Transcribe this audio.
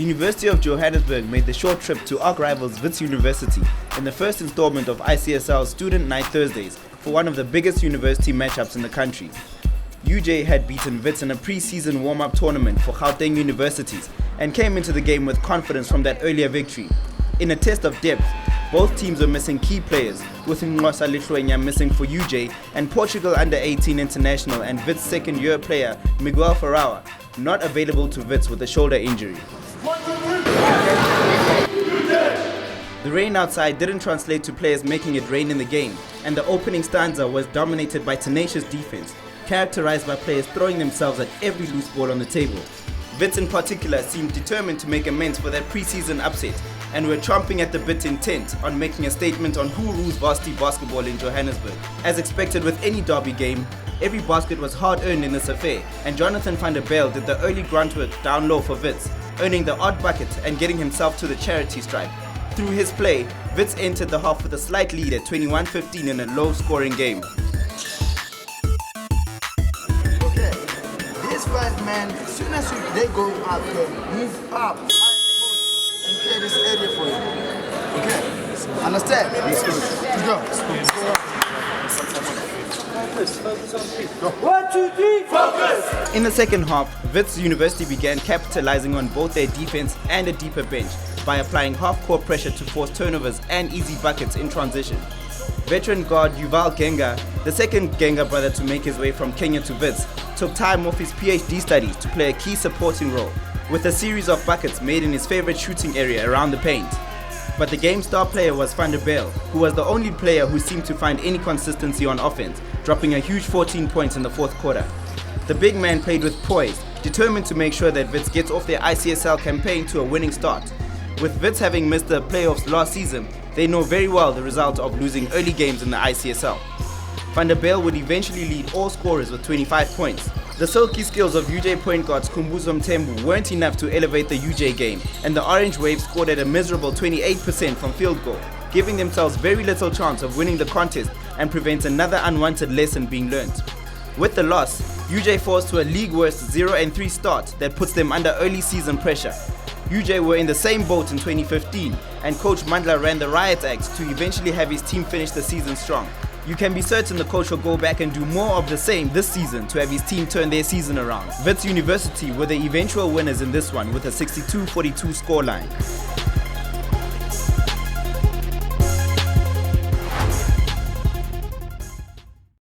University of Johannesburg made the short trip to arch rivals Wits University in the first installment of ICSL Student Night Thursdays for one of the biggest university matchups in the country. UJ had beaten Wits in a pre-season warm-up tournament for Gauteng universities and came into the game with confidence from that earlier victory. In a test of depth, both teams were missing key players, with Ngosa Lihloenya missing for UJ and Portugal under-18 international and Wits second-year player Miguel Ferrawa not available to Wits with a shoulder injury. The rain outside didn't translate to players making it rain in the game, and the opening stanza was dominated by tenacious defense, characterized by players throwing themselves at every loose ball on the table. Wits in particular seemed determined to make amends for their pre-season upset, and were chomping at the bit intent on making a statement on who rules varsity basketball in Johannesburg. As expected with any derby game, every basket was hard-earned in this affair, and Jonathan van der Bijl did the early grunt work down low for Wits, earning the odd bucket and getting himself to the charity stripe. Through his play, Wits entered the half with a slight lead at 21-15 in a low-scoring game. Okay, these five men, as soon as they go up here, move up and clear this area for you. Okay, understand? Let's go. Let's go. Go. 1, 2, 3, focus! In the second half, Wits University began capitalizing on both their defense and a deeper bench by applying half-court pressure to force turnovers and easy buckets in transition. Veteran guard Yuval Genga, the second Genga brother to make his way from Kenya to Wits, took time off his PhD studies to play a key supporting role, with a series of buckets made in his favorite shooting area around the paint. But the game's star player was Van der Bijl, who was the only player who seemed to find any consistency on offense, dropping a huge 14 points in the fourth quarter. The big man played with poise, determined to make sure that Wits gets off their ICSL campaign to a winning start. With Wits having missed the playoffs last season, they know very well the result of losing early games in the ICSL. Van der Bijl would eventually lead all scorers with 25 points. The silky skills of UJ point guards Kumbuzo Mthembu weren't enough to elevate the UJ game, and the Orange Wave scored at a miserable 28% from field goal, giving themselves very little chance of winning the contest and prevents another unwanted lesson being learnt. With the loss, UJ falls to a league-worst 0-3 start that puts them under early season pressure. UJ were in the same boat in 2015, and coach Mandla ran the riot act to eventually have his team finish the season strong. You can be certain the coach will go back and do more of the same this season to have his team turn their season around. Wits University were the eventual winners in this one with a 62-42 scoreline.